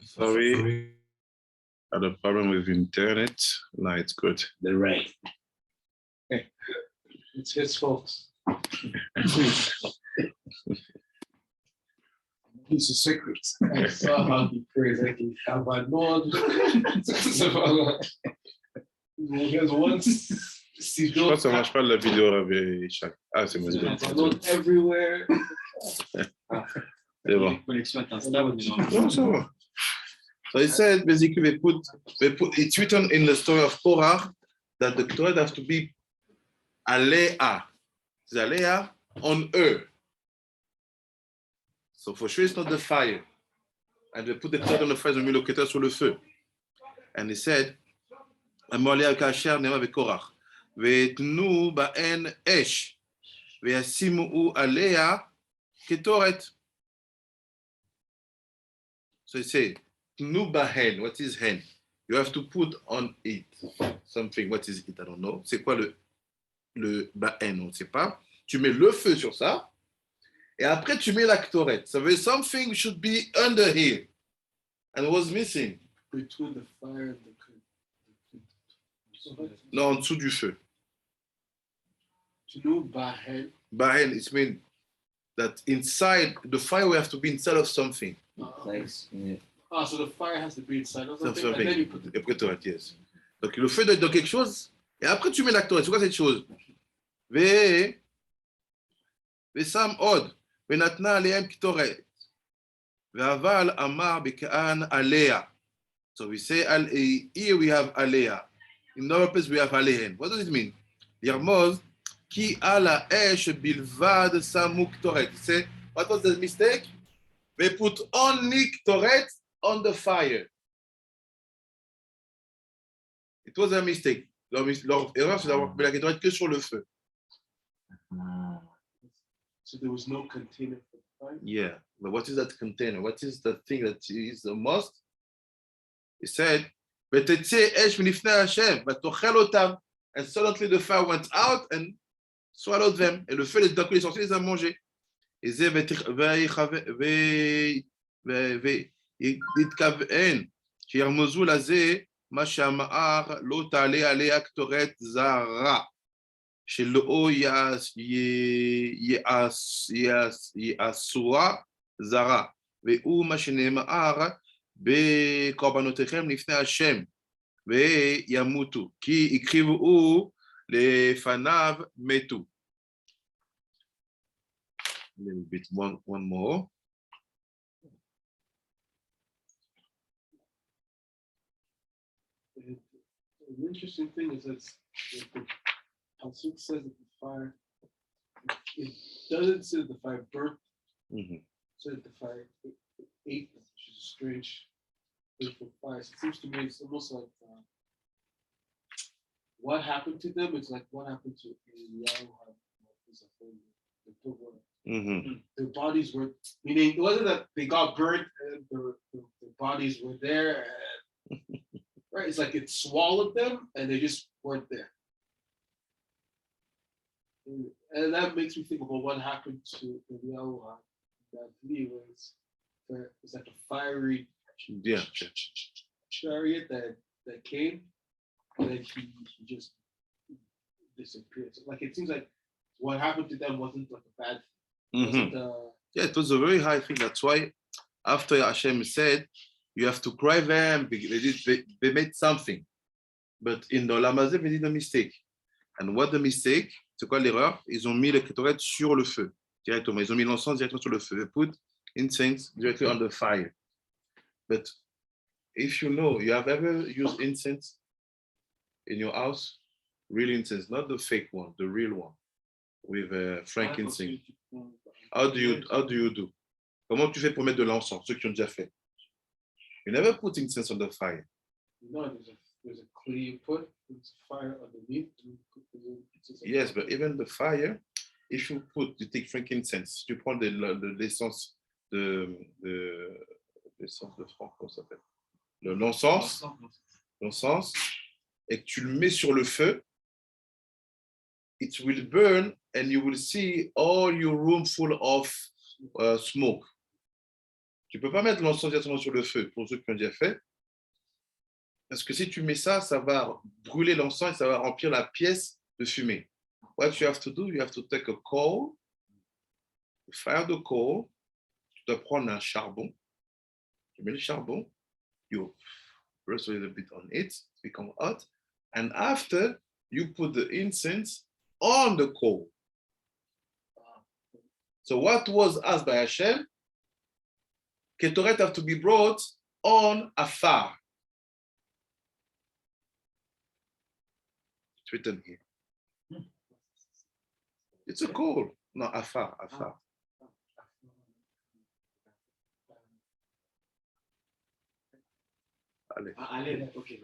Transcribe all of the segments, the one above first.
Sorry. I had a problem with internet. Now it's good. The rain. It's his fault. Piece of secret. I saw how he prays. I can have my Lord. Je pense que ça marche pas la vidéo avec chaque. Ah, c'est moi. Everywhere. C'est bon. No, c'est bon. So he said basically they put it's written in the story of Korah that the Ketoret has to be alea. It's alea on earth. So for sure it's not the fire. And they put the Ketoret on the fire, ils ont mis le Ketoret sur le feu. And he said, Amolea kasher nema vekorach. Ve'tnu ba'en esh. Ve'asimu alea Ketoret. So he said, Tnu ba'hen. What is hen? You have to put on it something. What is it? I don't know. C'est quoi le ba'en? On ne sait pas. Tu mets le feu sur ça. Et après, tu mets la Ketoret. So there's something should be under here. And was missing. Between the fire and the Non, en dessous du feu. Bahen. Bahen, it means that inside, the fire will have to be inside of something. Nice. Yeah. Ah, so the fire has to be inside of something. And then you put the Ketoret, yes. Donc le feu doit être dans quelque chose. Et après, tu mets la Ketoret. C'est quoi cette chose? Sam od. Venatna aleem Ketoret. Ve'aval amar bekaan alea. So we say, here we have alea. In another place we have alehen. What does it mean? Yermoz, ki ala esh bilvad samu Ketoret. Say, what was the mistake? They put only Ketoret on the fire. It was a mistake. Leur erreur, c'est d'avoir mis la Ketoret que sur le feu. So there was no container for the fire? Yeah, but what is that container? What is the thing that is the most? He said, and suddenly the fire went out and swallowed them. Et le feu, d'un coup, les sorciers les a mangés. Et שירמזו לזה מה שאמר לא תעלה עליה קטורת זרה שלא יעשוה זרה והוא מה שנאמר בקורבנותיכם לפני השם וימותו כי הקריבו לפניו מתו. A little bit one more. The interesting thing is that the Pasuk says that the fire, it doesn't say that the fire burnt, it says that the fire ate, which is a strange thing for fire. So it seems to me it's almost like what happened to them is like what happened to Eliyahu. Their bodies were, meaning it wasn't that they got burnt and their bodies were there. Right, it's like it swallowed them and they just weren't there. And that makes me think about what happened to Eliyahu. That he was like a fiery chariot that came and then he just disappeared. So like it seems like what happened to them wasn't like a bad thing. Yeah, it was a very high thing. That's why after Hashem said, you have to cry them, they made something. But in the Lamazé, they did a mistake. And what the mistake? C'est quoi l'erreur? Ils ont mis le Ketoret sur le feu, directement. Ils ont mis l'encens directement sur le feu. They put incense directly on the fire. But if you know, you have ever used incense in your house? Real incense, not the fake one, the real one, with frankincense. How do you do? Comment tu fais pour mettre de l'encens? Ceux qui ont déjà fait. You never put incense on the fire. No, there's a clay you put, there's fire underneath. Yes, but even the fire, if you take frankincense, tu prends l'essence l'essence de franc, comment ça s'appelle? L'encens, et que tu le mets sur le feu, it will burn and you will see all your room full of smoke. Tu ne peux pas mettre l'encens directement sur le feu, pour ceux qui ont déjà fait. Parce que si tu mets ça, ça va brûler l'encens et ça va remplir la pièce de fumée. What you have to do, you have to take a coal, fire the coal, tu dois prendre un charbon, tu mets le charbon, you press a little bit on it, it becomes hot, and after you put the incense on the coal. So what was asked by Hashem? Ketoret have to be brought on afar. It's written here. It's a coal, no afar, afar. Allez. Okay.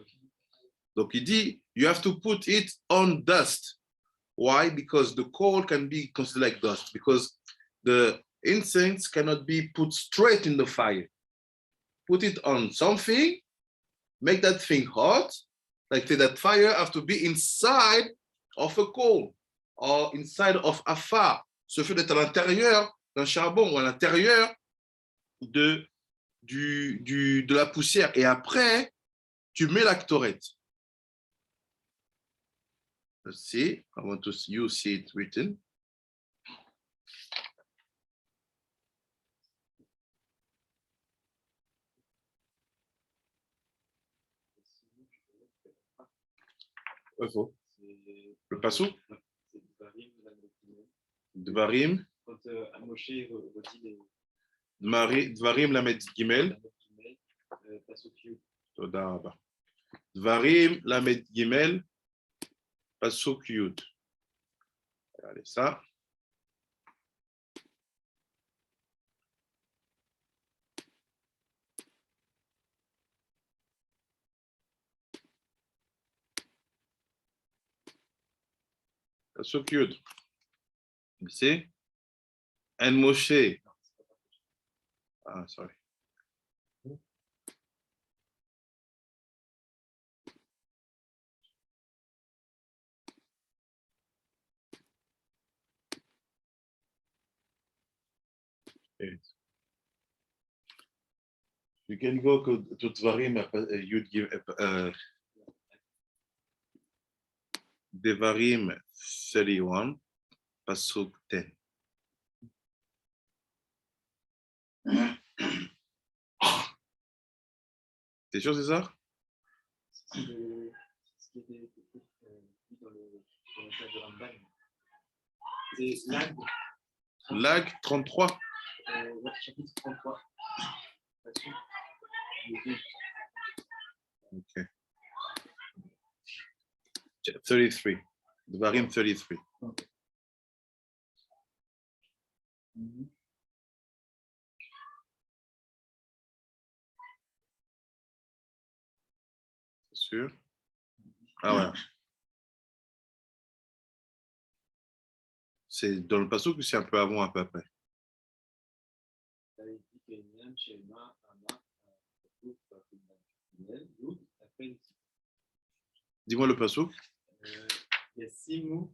Donc il dit, you have to put it on dust. Why? Because the coal can be considered like dust. Because the incense cannot be put straight in the fire. Put it on something, make that thing hot. Like that fire have to be inside of a coal or inside of a fire. Ce feu d'être à l'intérieur d'un charbon ou à l'intérieur de la poussière. Et après, tu mets la Ketoret. Let's see. I want to see, you see it written. Le passou? Dvarim. Quand Moshe redit les Dvarim lamed gimel. Toda rabba. Dvarim lamed gimel. Pasuk yud. Regardez ça. Pasuk yud. C'est and Moshe. Ah, sorry. You can go to Dvarim, Devarim 31, Pasuk 10. T'es sûr, c'est ça? C'est ce qui était écrit dans le commentaire de RamBa. C'est Lag 33. Chapitre 33. Okay. 33. Dvarim 33. Okay. C'est sûr? Ah ouais. C'est dans le passage ou c'est un peu avant, un peu après? Dis-moi le passage. Il y a 6 mots,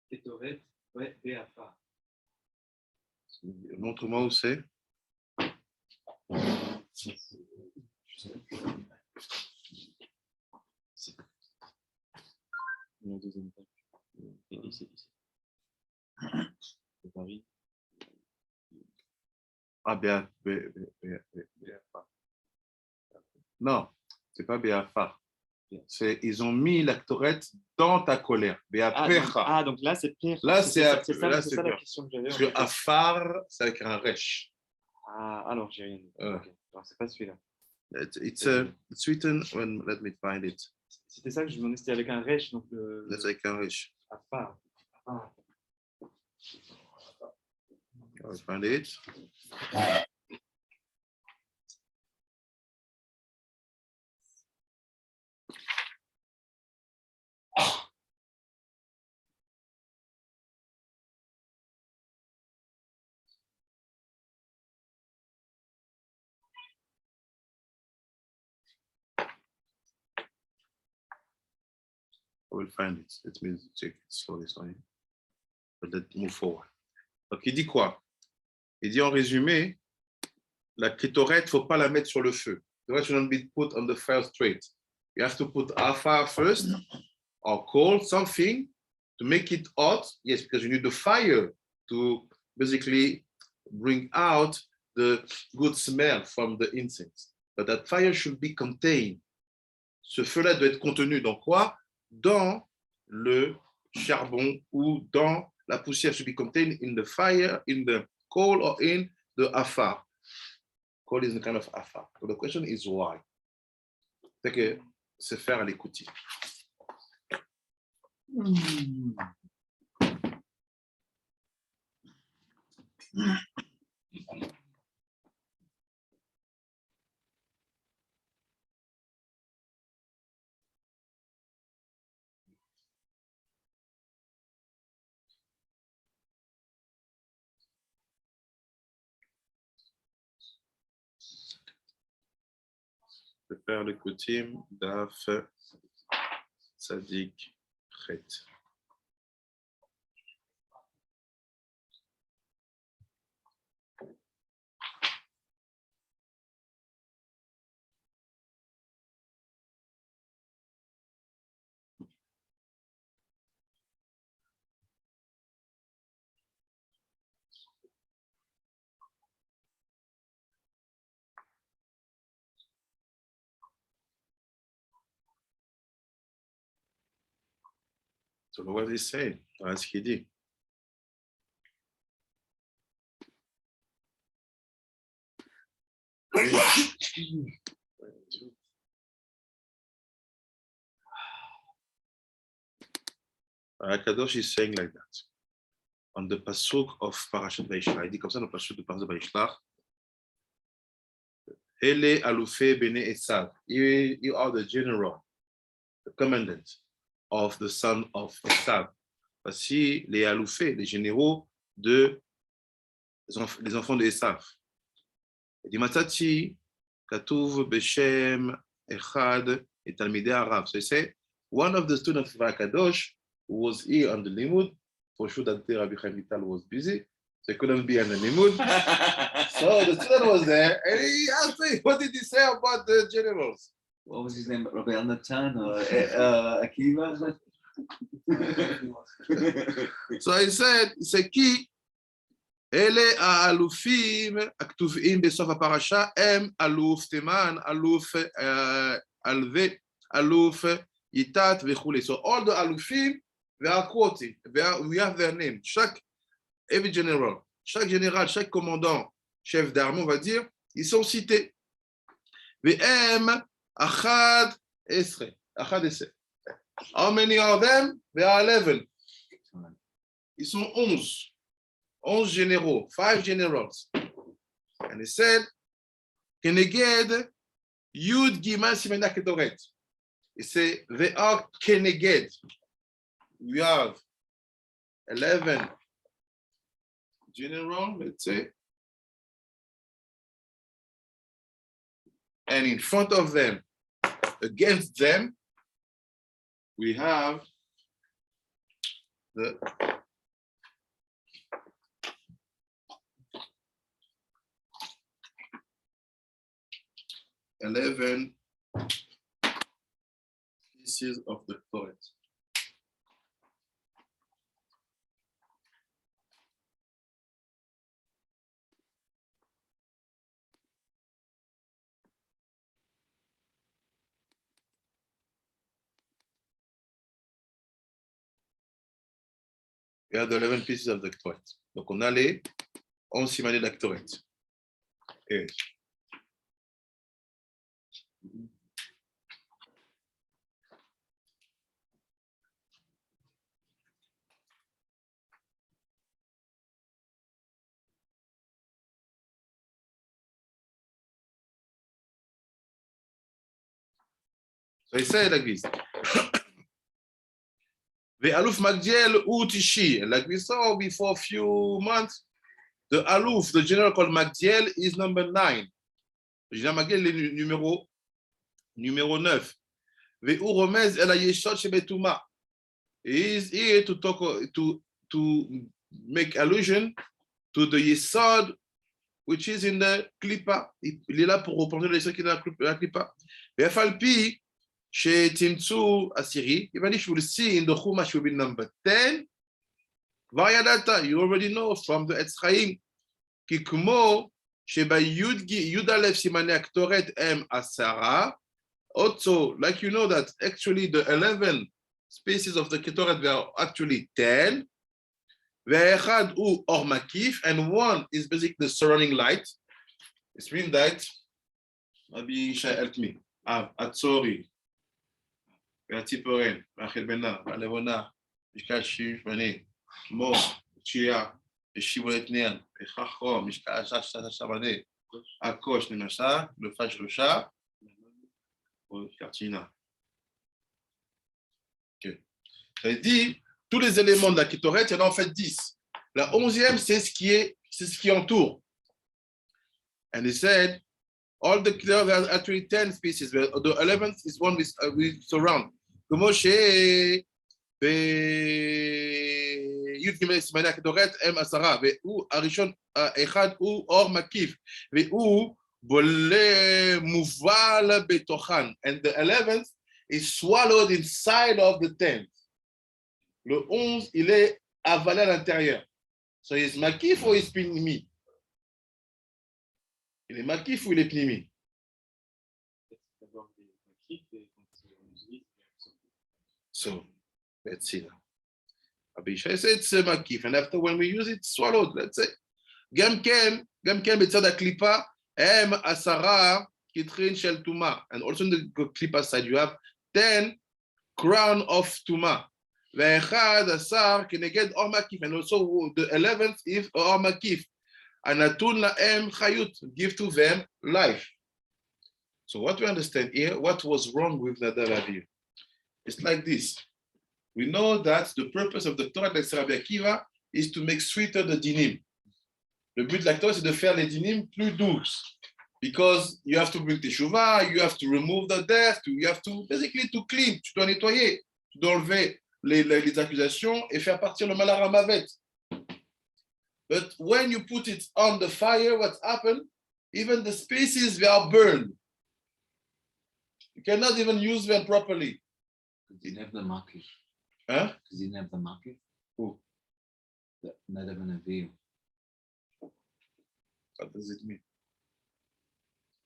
Ketoret, ouais, Béafa. Montre-moi où c'est. La deuxième page. Ici. Paris. Ah, Béafa. Non, c'est pas Béafa. Ils ont mis la Ketoret dans ta colère. Béafa. Donc là, c'est pire. Là, c'est ça là, la question que j'avais. Parce que Afar, c'est avec un resh. Ah, alors j'ai rien dit. Okay. Alors, c'est pas celui-là. It's written when, let me find it. C'était ça que je me demandais, c'était avec un resh. Donc c'est avec un resh. Afar. I'll find it. I will find it. Let me check it slowly. But let's move forward. Donc, il dit quoi? Il dit en résumé, la Ketoret, il ne faut pas la mettre sur le feu. The rest should not be put on the fire straight. You have to put afar first, or coal, something to make it hot. Yes, because you need the fire to basically bring out the good smell from the incense. But that fire should be contained. Ce feu-là doit être contenu dans quoi? Dans le charbon ou dans la poussière. Should be contained in the fire, in the coal, or in the afar. Coal is a kind of afar. So the question is why? C'est que c'est faire à l'écoute. Faire le coutume d'Af Sadik Chet. So what is he saying? Voilà ce qu'il dit. Kadosh is saying like that. On the pasuk of Parashat Vayishlach, il dit comme ça dans le pasuk de Parashat Vayishlach. Ele alufe bene Esav. You are the general, the commandant of the son of Esav. Voici les aloufés, les généraux des enfants de Esav. Il dit Matati katuv beshem echad et talmidei Arav. So he said, one of the students of Kadosh who was here on the limud, for sure that Rabbi Chaim Vital was busy, so he couldn't be on the limud. So the student was there, and he asked me, what did he say about the generals? What was his name? Rabbi Natan or Akiva? So he said, Ki ele ha'alufim aktuvim besof ha'parasha em aluf Teman, aluf alve, aluf Yitat v'chule. So all the alufim, they are quoted. We have their name. Every general, chaque général, chaque commandant, chef d'armée, on va dire, ils sont cités. V'em achad esre. Achad esre. How many of them? There are 11. Ils sont 11. 11 généraux. 5 generals. And he said, Keneged, Yud Gimel Simena Ketoret. He said, they are Keneged. We have 11 generals, let's say. And in front of them, against them, we have the eleven pieces of the Ketoret. We have the 11 pieces of the Ketoret. Donc, on a les 11 simanés de la Ketoret. Okay. So he said like this. The Aluf Magdiel Utishi, like we saw before a few months, the Aluf, the general called Magdiel, is number 9. Le général Magdiel est numéro 9. The Uromez El Ayeshot Shebetuma. He is here to talk to make allusion to the Yesod which is in the Klippa. Il est là pour reprendre les qui est dans la Klippa. Falpi, chez Timtsu Assyrie, even if you will see in the Chumash will be number 10, Variadata, you already know from the Etzchaim, Kikmo, Sheba Yudalev Simane Ketoret M Asara. Also, like you know that actually the 11 species of the Ketoret were actually 10. Ve'echad u or makif, and one is basically the surrounding light. It means that maybe Isha helped me. Atzori, Ve'atiporen, Rachel Bena, Valevona, Mishkashi, Mane, Mo, Chia, Shiboletnian, Echachro, Mishkash, Shabane, Akosh, Nenasha, le Faj Rocha, Kartina. Ok. Ça veut dire tous les éléments de la Ketoret, il y en a en fait 10. La 11e, c'est ce qui entoure. And he said, all the Ketoret are actually 10 species, but the 11th is one we surround. Moshe, Yud Gimel Simane Ketoret, M Asara, Ve'u Arishon Echad U Or Makif, Ve'u Bole Muval Betochan. And the 11th is swallowed inside of the 10th. Le 11, il est avalé à l'intérieur. So, il est makif ou il est pnimi? Il est makif ou il est pnimi? So, let's see. Abishai said it's makif, and after when we use it, swallowed, let's say. Gamken, betzad klipa, asara, kitrin shel tuma. And also in the klipa side, you have 10 crown of tuma. And also the 11th is or makif. Anatun la'em chayut, give to them life. So what we understand here, what was wrong with Nadav Avihu? It's like this. We know that the purpose of the Torah de Rabbi Akiva is to make sweeter the dinim. Le but de la Torah, c'est de faire les dinim plus douces. Because you have to bring teshuvah, you have to remove the death, you have to basically to clean, tu dois nettoyer, tu dois enlever les accusations et faire partir le mal à Ramavet. But when you put it on the fire, what's happened? Even the species, they are burned. You cannot even use them properly. Because you didn't have the makif. Huh? Because you didn't have the makif. Who? The Nadav and Avihu. What does it mean?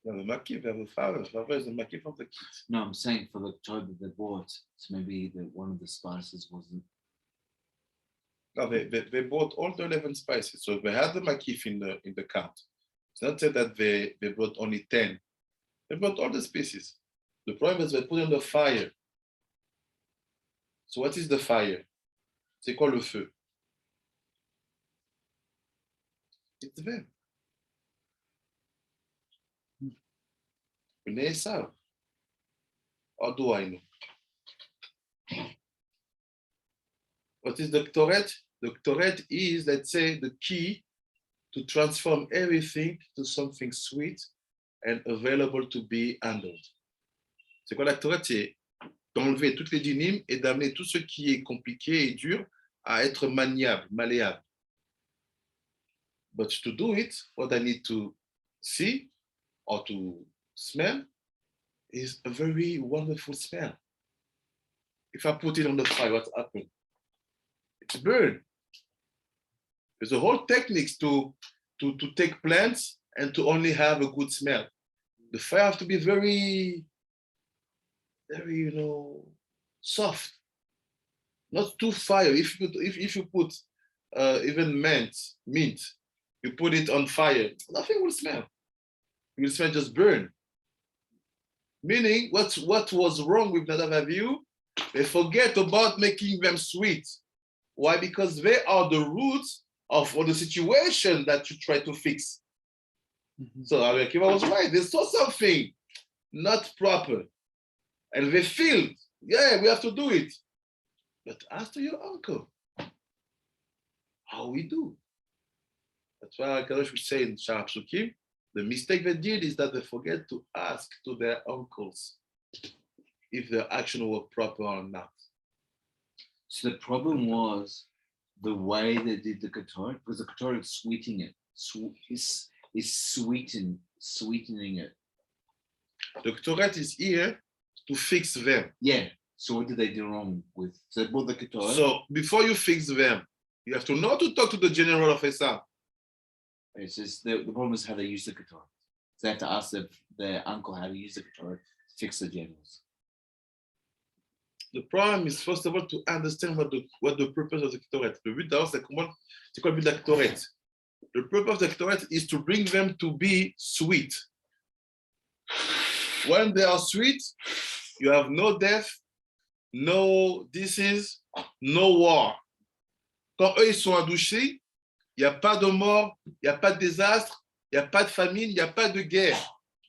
No, the makif, they have a father. The father is the makif of the kids. No, I'm saying for the Torah that they bought, so maybe one of the spices wasn't. No, they bought all the 11 spices. So they had the makif in the count. It's not said that they brought only 10. They brought all the species. The problem is they put on the fire. So what is the fire? C'est quoi le feu? It's them. Bnei Esav. How do I know? What is the Ketoret? The Ketoret is, let's say, the key to transform everything to something sweet and available to be handled. C'est quoi la Ketoret? C'est d'enlever toutes les dynimes et d'amener tout ce qui est compliqué et dur à être maniable, malléable. But to do it, what I need to see or to smell is a very wonderful smell. If I put it on the fire, what happens? It's burned. There's a whole technique to take plants and to only have a good smell. The fire has to be very, very, soft. Not too fire. If you put even mint, you put it on fire, nothing will smell. It will smell just burn. Meaning, what was wrong with Nadav Avihu? They forget about making them sweet. Why? Because they are the roots of the situation that you try to fix. Mm-hmm. So Rabbi Akiva was right. They saw something not proper. And they feel, yeah, we have to do it. But ask to your uncle how we do. That's why Kadosh would say in Shar Psukim, the mistake they did is that they forget to ask to their uncles if their action was proper or not. So the problem was the way they did the Ketoret, because the Ketoret is sweetening it. It's is sweetening it. The Ketoret is here to fix them. Yeah. So what did they do wrong with? So they brought the Ketoret. So before you fix them, you have to know to talk to the general of Esav. It's just the problem is how they use the Ketoret. So they have to ask their uncle how to use the Ketoret to fix the generals. The problem is, first of all, to understand what the purpose of the Ketoret. Le but d'abord, c'est quoi le but de la Ketoret? The purpose of the Ketoret is to bring them to be sweet. When they are sweet, you have no death, no disease, no war. Quand eux, ils sont adoucis, il n'y a pas de mort, il n'y a pas de désastre, il n'y a pas de famine, il n'y a pas de guerre.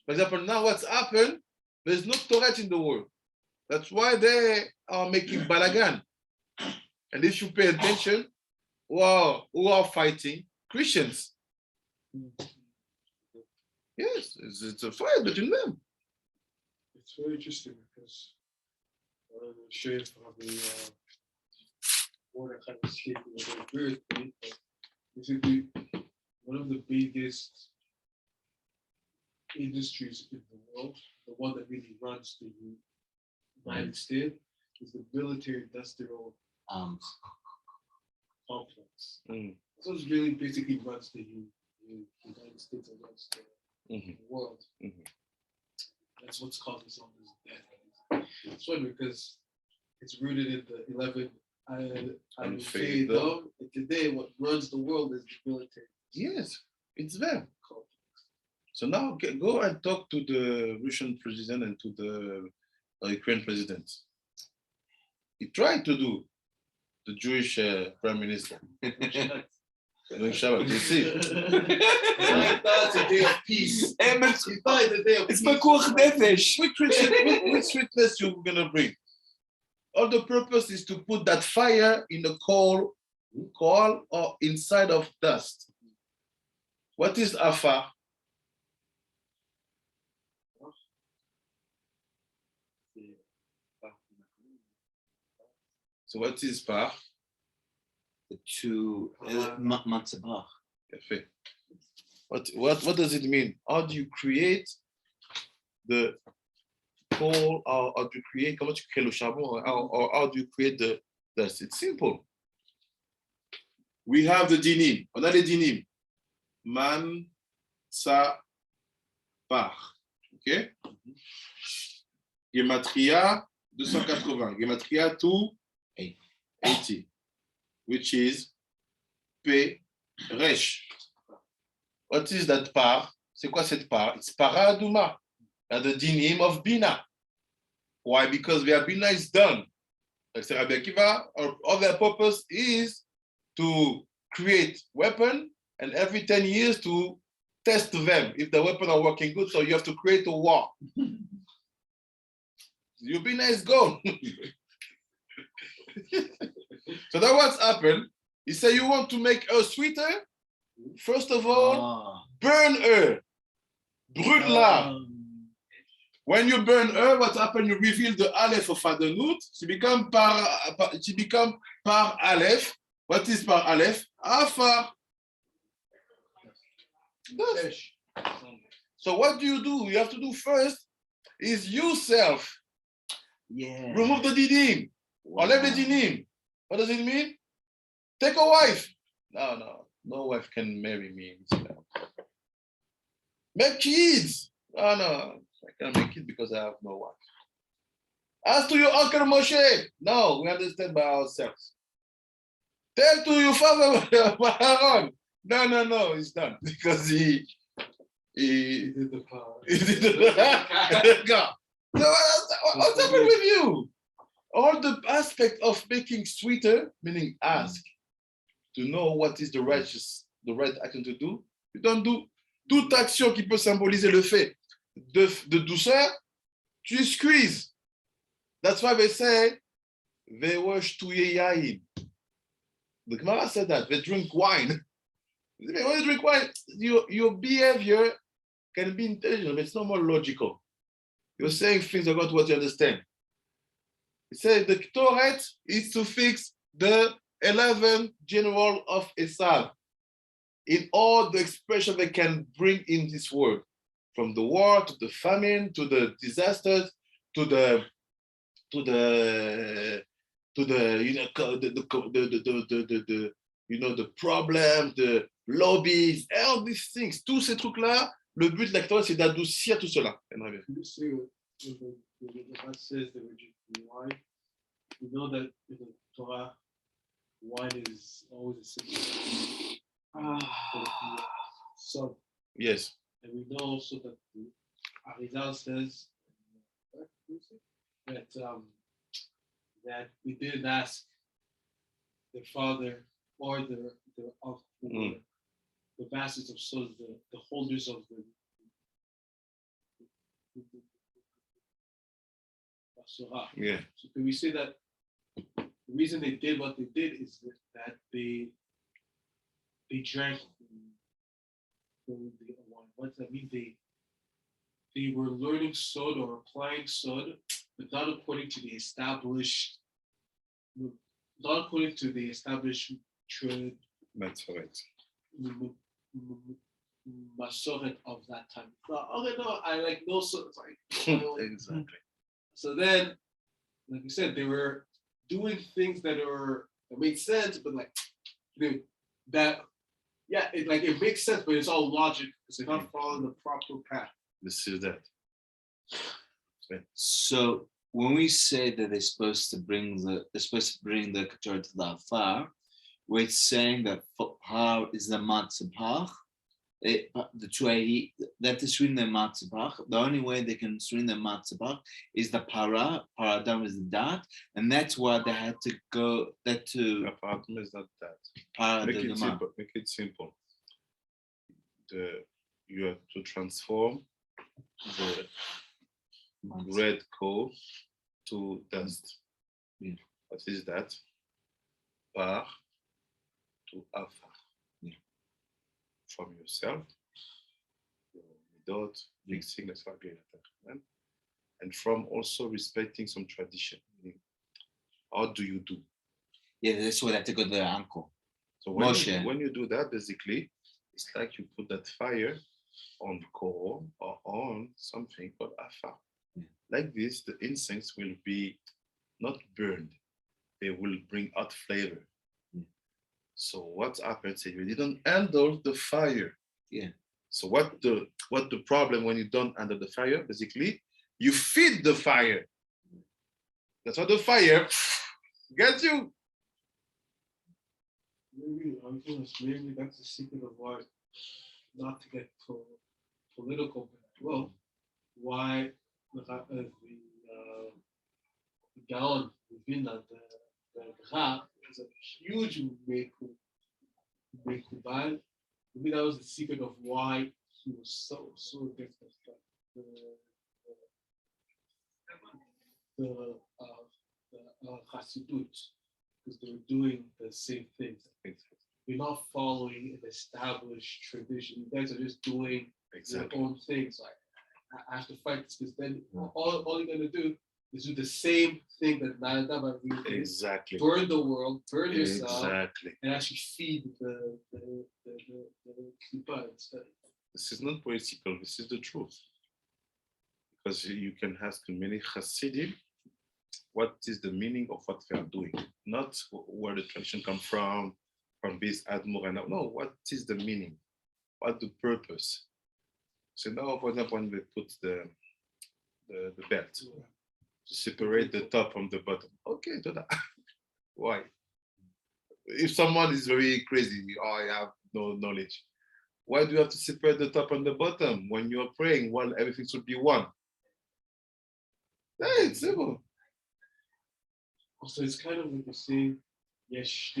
For example, now what's happened, there's no Ketoret in the world. That's why they are making balagan. And if you pay attention, who are fighting? Christians. Yes, it's a fight between them. It's very interesting because I'm sure if probably more than kind of escaping a very good, but basically one of the biggest industries in the world, the one that really runs the United States, is the military industrial complex. So it really basically runs the United States and runs the world. That's what's causing some of this death. It's funny because it's rooted in the 11 and today what runs the world is the military. Yes, it's them. So now go and talk to the Russian president and to the Ukraine president. He tried to do the Jewish prime minister. Doing Shabbat, you see. That's a day of peace. It's Pekuach Nefesh. Which sweetness you're gonna bring? All the purpose is to put that fire in the coal or inside of dust. What is afar? So what is par? The two matzabach. What does it mean? How do you create the coal, or how do you create, comment tu crées le charbon, or how do you create the dust? It's simple. We have the dinim. On a les dinim. Man, sa, par. OK? Gematria 280. Gematria 280. Which is P, Resh. What is that par? C'est quoi cette par? It's paraduma. And the dinim of Bina. Why? Because their Bina is done. Like Rabbi Akiva, all their purpose is to create weapon and every 10 years to test them if the weapon are working good. So you have to create a war. Your Bina is gone. So that's what's happened. He said, you want to make her sweeter? First of all, burn her. Brûle-la. When you burn her, what happened? You reveal the Aleph of Adonut. She become par Aleph. What is par Aleph? Alpha. So what do? You have to do first is yourself. Yeah. Remove the dinim. Enlève les dinim. What does it mean? Take a wife. No wife can marry me. Make kids. No, I can't make kids because I have no wife. Ask to your uncle Moshe. No, we understand by ourselves. Tell to your father Aaron. No, it's done because he did the power. He did the God. So what's happened with you? All the aspect of making sweeter, meaning ask to know what is the right action to do. You don't do toute action qui peut symboliser le fait de douceur, tu squeeze. That's why they say they wash to yayin. The Gemara said that they drink wine. When you drink wine, your behavior can be intelligent, but it's not more logical. You're saying things about what you understand. He said the Ketoret is to fix the 11 general of Esav. in all the expression they can bring in this world, from the war to the famine to the disasters to the the problem, the lobbies, all these things, tous ces trucs-là, le but de la Ketoret, c'est d'adoucir tout cela. You see what the God says that we're drinking wine. We know that in the Torah, wine is always a symbol. So, Yes. and we know also that the Arizal says that we didn't ask the father or the masters of souls, the holders of the Basura. Yeah. So can we say that the reason they did what they did is that they drank the wine? What does that mean? They were learning sod or applying sod, but not according to the established trade. That's correct. Masoret of that time. No, I like no so it's like Exactly. So then, like you said, they were doing things that made sense, but like it makes sense, but it's all logic because they're not following the proper path. This is that. So when we say that they're supposed to bring the Ketoret to the Afar, we're saying that Har is the Matzah. The 280 that is swing the Matzah. The only way they can swing the Matzah is the Paradam is the dot, and that's why they had to go that to. Paradam is not that. Make it simple. You have to transform the red coal to dust. Yeah. What is that? Par to afar. Yeah. From yourself, without mixing the fabric, and from also respecting some tradition. How do you do? Yeah, that's why they have to go to the uncle. So when you do that, basically, it's like you put that fire on coal or on something called afar. Yeah. Like this, the incense will be not burned. They will bring out flavor. Yeah. So what happens is you didn't handle the fire. Yeah. So what the problem when you don't handle the fire? Basically, you feed the fire. That's what the fire gets you. Maybe that's the secret of why, not to get political, but why the Gaon within the Gra is a huge Mekubal. Maybe that was the secret of why he was so against the Hasidut, because they were doing the same things. You're not following an established tradition. You guys are just doing your own things. Like, I have to fight this because then all you're going to do is do the same thing that Nadab did. Exactly. Burn the world, burn yourself, exactly, and actually feed the Klipa instead. This is not political, this is the truth. Because you can ask many Hasidim what is the meaning of what they are doing, not where the tradition comes from this Admor and no, what is the meaning? What the purpose? So now, for example, when they put the belt to separate the top from the bottom. Okay, do that. Why? If someone is very crazy, I have no knowledge. Why do you have to separate the top and the bottom when you're praying? Well, everything should be one. Hey, it's simple. Also, it's kind of like you say, yes,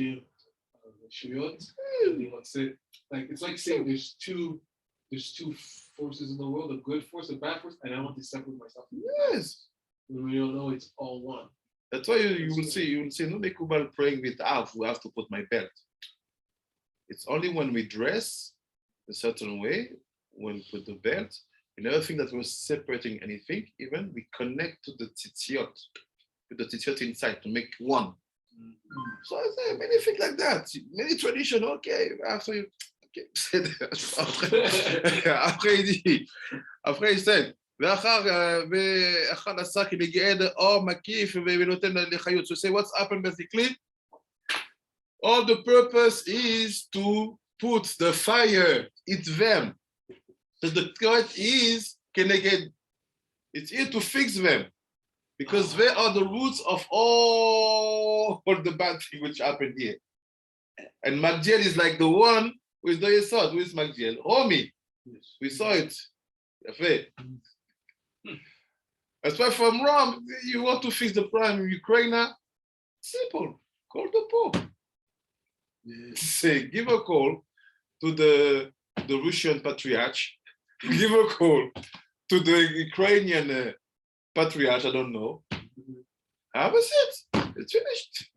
like it's like saying there's two forces in the world, a good force, a bad force, and I want to separate myself. Yes. When we don't know it's all one. That's why you will see no Mekubal praying with we have to put my belt. It's only when we dress a certain way, when we put the belt, you never think that we're separating anything, even we connect to the tzitziot, with the tzitziot inside to make one. So I say many things like that, many tradition, okay, after you, après, après, il said, ואחר עשה כנגד אור מקיף ונותן לחיות. So say what's happened basically? All the purpose is to put the fire, it's them. So the Ketoret is keneged. It's here to fix them. Because they are the roots of all the bad things which happened here. And Magdiel is like the one who is the Yesod. Who is Magdiel? Romi. Yes. We saw it. That's why from Rome, you want to fix the problem in Ukraine, simple. Call the Pope. Yes. Say, give a call to the Russian Patriarch. Give a call to the Ukrainian Patriarch, I don't know. How was it? It's finished.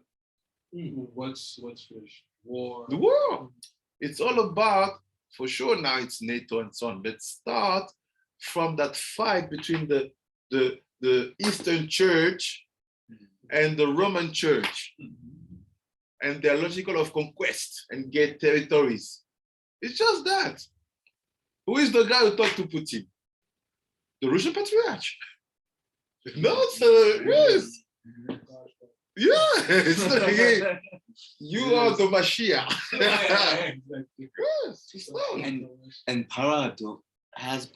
What's finished? War. The war. It's all about, for sure now it's NATO and so on, but start from that fight between the Eastern Church and the Roman Church and their logical of conquest and get territories. It's just that. Who is the guy who talked to Putin? The Russian Patriarch. No, yes. Yeah, it's like, you are the Mashiach. Yes, it's not. And Paradum has the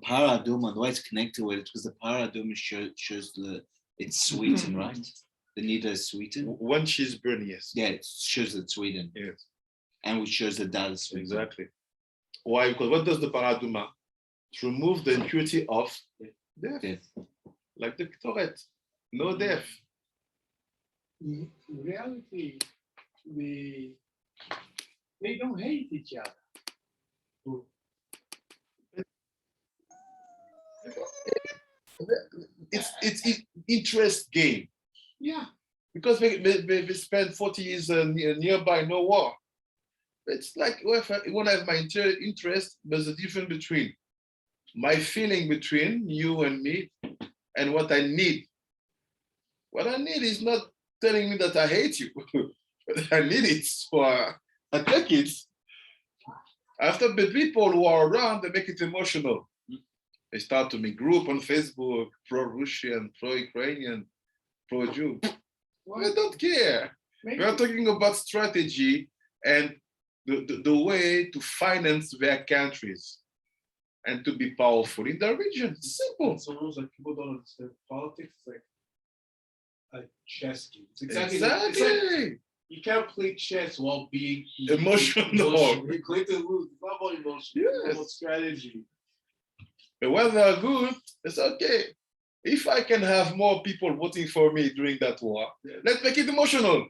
Paradum, and the way it's connected with it, because the Paradum shows it's sweetened, right? The needle is sweetened. When she's burned, yes. Yeah, it shows it's sweetened. Yes. And which shows that that is sweetened. Exactly. Why? Because what does the Paraduma? To remove the impurity of death. Like the Ketoret. No death. In reality, they don't hate each other. It's interest game. Yeah. Because we spent 40 years nearby, no war. It's like when I have my interest, there's a difference between my feeling between you and me and what I need. What I need is not telling me that I hate you. But I need it, so I take it. After the people who are around, they make it emotional. They start to make group on Facebook, pro-Russian, pro-Ukrainian, pro-Jew. I don't care. We are talking about strategy and the way to finance their countries and to be powerful in the region. It's simple. So rules like people don't understand politics. It's like a chess game. It's exactly. It's like you can't play chess while being emotional. You're going to lose. It's not about emotion. Yes. It's about strategy. But when they're good, it's okay. If I can have more people voting for me during that war, let's make it emotional.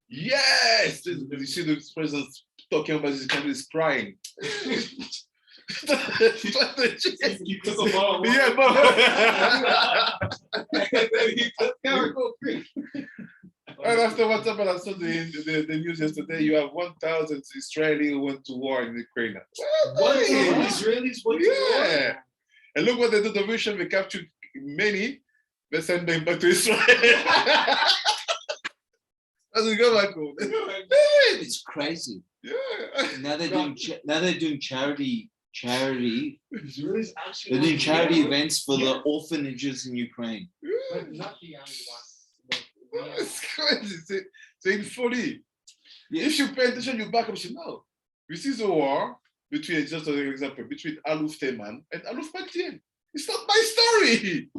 Yes! You see the president talking about his country is crying. You took a ball. Yeah, and after what happened, I saw the news yesterday, you have 1,000 Israelis who went to war in Ukraine. What? Israelis went to war? Yeah. And look what they do, the Russians, they captured many, they send them back to Israel. As we go back home. It's crazy. Yeah. Now they're doing charity. Israelis actually They're doing charity events for the orphanages in Ukraine. but not the only ones. It's crazy. C'est une folie. If you pay attention, you back up, you know. This is a war between, just as an example, between Aluf Teman and Aluf Magdiel. It's not my story.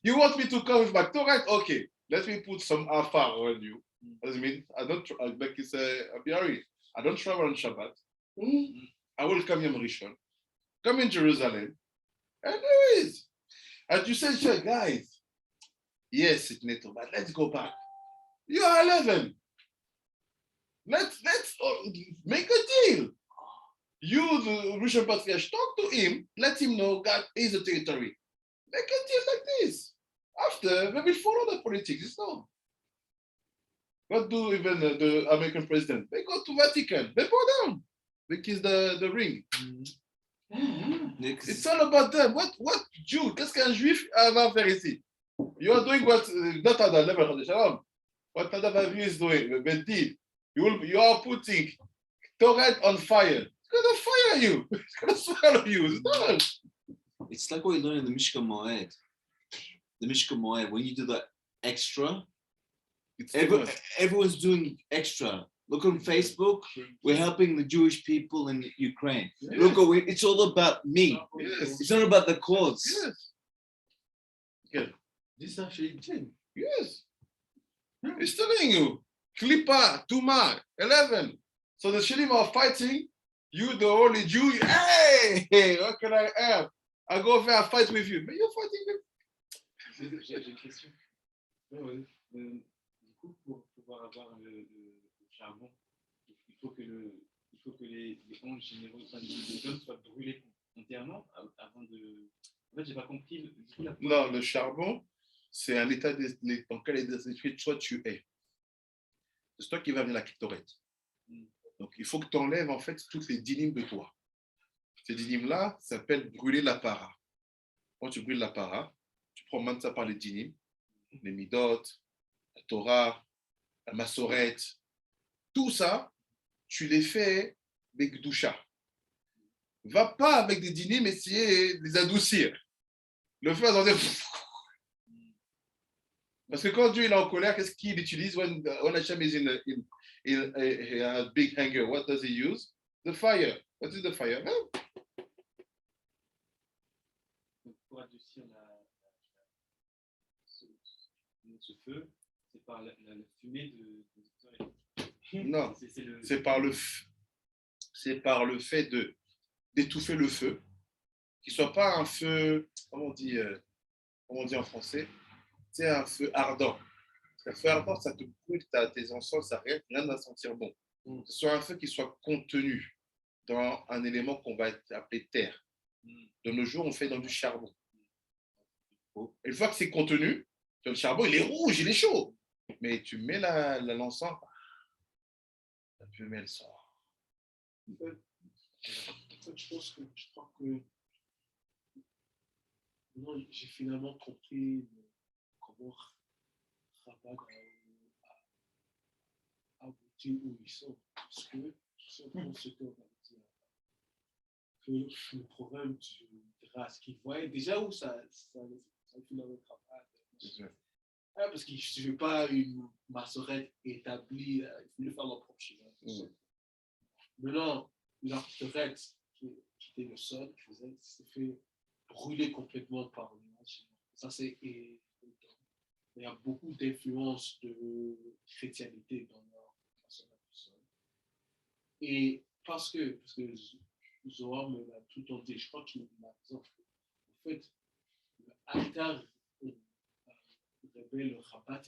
You want me to come with my Ketoret? Okay, let me put some afar on you. That means I don't, like it's I don't travel on Shabbat. I will come Yom Rishon, come in Jerusalem, and there is. And you say, sure, guys, yes, it's NATO, but let's go back. You are 11. Let's make a deal. You, the Russian Patriarch, talk to him, let him know God is a territory. Make a deal like this. After, we will follow the politics. It's not. What do even the American president? They go to Vatican. They bow down. They kiss the ring. It's all about them. What Jew? Qu'est-ce qu'un juif va faire ici? You are doing what not at the level of the Shalom. What Nadav Avihu is doing, the deal. You are putting Ketoret on fire. It's gonna fire you. It's gonna swallow you. It's done. It's like what you learn in the Mishka Moed. The Mishka Moed, when you do the extra, everyone's doing extra. Look on Facebook, we're helping the Jewish people in Ukraine. Yes. Look, it's all about me. Yes. It's not about the cause. Yes. Okay. This is actually Jim. Yes. He's telling you. Klippa, Tuma, 11. So the Shilim are fighting. You, the only Jew. Hey, what can I have? I go over and fight with you. But you're fighting with. J'ai une question. Du coup, pour pouvoir avoir le charbon, il faut que les 11 généraux de l'homme soient brûlés entièrement avant de. En fait, j'ai pas compris. Non, le charbon, c'est un état dans lequel l'esprit toi tu es. C'est toi qui vas venir la Ketoret. Donc, il faut que tu enlèves en fait toutes les dynimes de toi. Ces dynimes-là s'appellent brûler la para. Quand tu brûles la para, tu prends maintenant ça par les dynimes, les midot, la Torah, la Massoret, tout ça, tu les fais avec Gdusha. Va pas avec des dynimes essayer de les adoucir. Le feu va dire. Parce que quand Dieu est en colère, qu'est-ce qu'il utilise when Hashem is in a big anger? What does he use? The fire. What is the fire? Pour adoucir ce feu, c'est par la fumée de Non, c'est par le fait d'étouffer le feu, qu'il ne soit pas un feu, comment on dit en français? C'est un feu ardent. Parce qu'un feu ardent, ça te brûle, tes encens, ça rien va sentir bon. Ce soit un feu qui soit contenu dans un élément qu'on va appeler terre. De nos jours, on fait dans du charbon. Une fois que c'est contenu, le charbon, il est rouge, il est chaud. Mais tu mets l'encens, la fumée, elle sort. En fait, je crois que non, j'ai finalement compris comment RamBa a abouti où ils sont. Parce que si on prend ce qu'on va dire, que le problème du race qu'ils voyaient, déjà où ça finalement travaille. Parce que je ne veux pas une massorette établie, il faut faire leur propre chemin. Maintenant, leur Ketoret, qui était le sol, s'est fait brûler complètement par le match. Ça, c'est. Il y a beaucoup d'influence de chrétienté dans leur massorette du sol. Et parce que Zohar me l'a tout dit, je crois qu'il m'a dit, en fait, le altar le RamBa,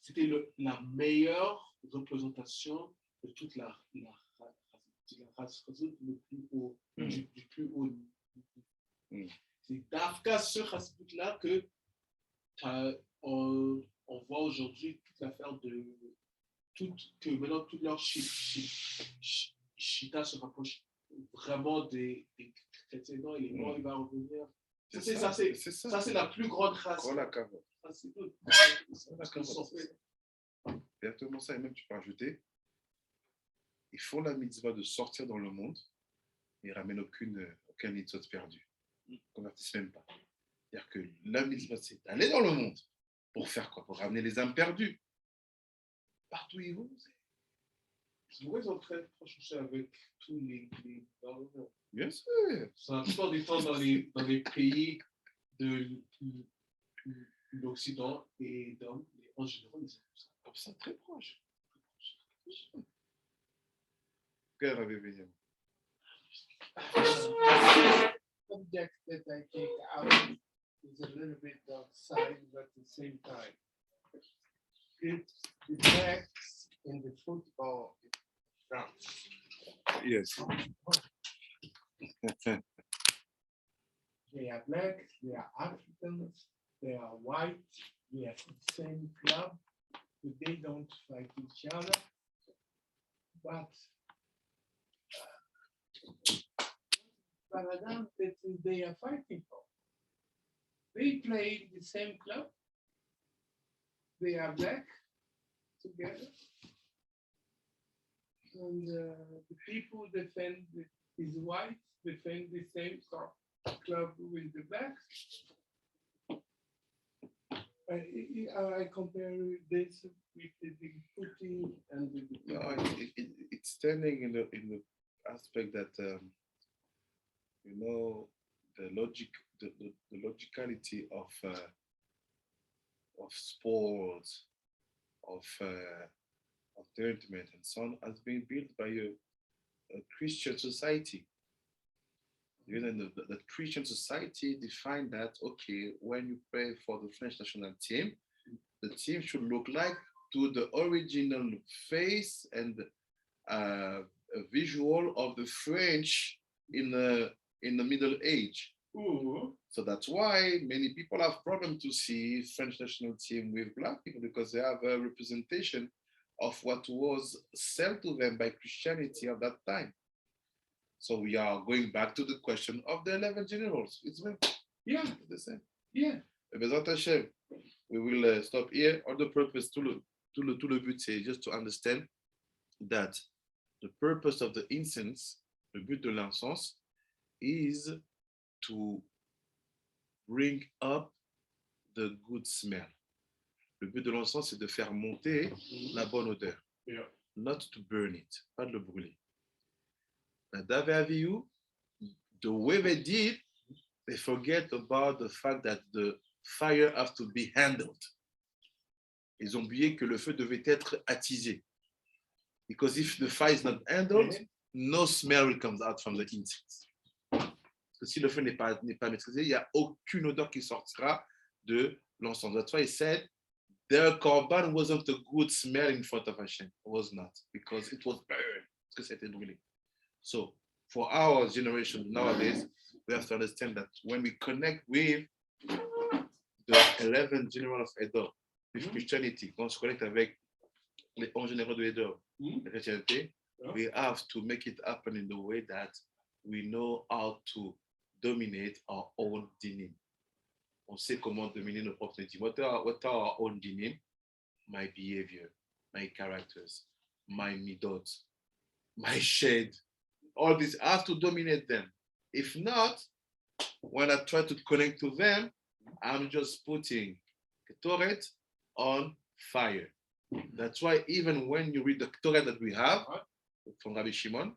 c'était la meilleure représentation de toute la race le plus haut, du plus haut niveau. C'est d'Afka ce race-là que on voit aujourd'hui toute l'affaire que maintenant toute leur Shita se rapproche vraiment des chrétiens. Non, il est mort, il va revenir. Ça, c'est la plus grande race. C'est tout. Exactement ça, et même tu peux ajouter, ils font la mitzvah de sortir dans le monde, mais ils ne ramènent aucun mitzvah perdu. Ils ne convertissent même pas. C'est-à-dire que la mitzvah, c'est d'aller dans le monde. Pour faire quoi? Pour ramener les âmes perdues. Partout où ils vont. C'est vrai, ils sont très proches avec tous les dans le monde. Bien sûr. Ça la plupart du temps dans les pays de l'Occident et en général, ils sont comme ça, très proches. Quel avait venu? Subject that I take out is a little bit outside, but at the same time, it reflects in the football in France. Yes. They are black, they are Africans, they are white, they are the same club, but they don't fight each other. But Paradigm that they are fighting for. They play the same club, they are black, together. And the people defend his white, defend the same club with the black. I compare this with the Putin and the No, it's standing in the aspect that you know the logicality of sports, of entertainment and so on has been built by a Christian society. You know, the Christian society defined that, okay, when you play for the French national team, the team should look like to the original face and a visual of the French in the Middle Age. Ooh. So that's why many people have problem to see French national team with black people, because they have a representation of what was sold to them by Christianity at that time. So we are going back to the question of the 11 generals. It's the same. Yeah. Bezat Hashem, we will stop here. All the purpose to le but, c'est just to understand that the purpose of the incense, le but de l'encens, is to bring up the good smell. Le but de l'encens, c'est de faire monter la bonne odeur. Yeah. Not to burn it, pas de le brûler. David, the way they did, they forget about the fact that the fire has to be handled. Ils ont oublié que le feu devait être attisé. Because if the fire is not handled, no smell will come out from the incense. Parce que si le feu n'est pas maîtrisé, il n'y a aucune odeur qui sortira de l'encens. That's why he said, their korban wasn't a good smell in front of Hashem. It was not, because it was burned. Parce que c'était brûlé. So for our generation nowadays, we have to understand that when we connect with the 11 general of Edom, with Christianity, quand on se connecte avec les 11 généraux de Edom, la chrétienté, we have to make it happen in the way that we know how to dominate our own dinim. On sait comment dominer nos propres dinim. What are our own dinim? My behavior, my characters, my midot, my shade. All this, I have to dominate them. If not, when I try to connect to them, I'm just putting Ketoret on fire. That's why even when you read the Ketoret that we have from Rabbi Shimon,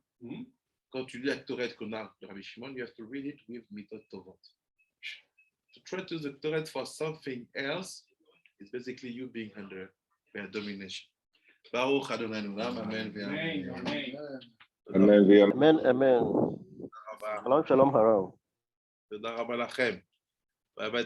quand tu lis la Ketoret qu'on a de Rabbi Shimon, you have to read it with Mitot Tovot. To try to use the Ketoret for something else is basically you being under their domination. Baruch Adonai Olam, amen. Amen, amen. Shalom, shalom, haram. תודה רבה לכם. ביי ביי.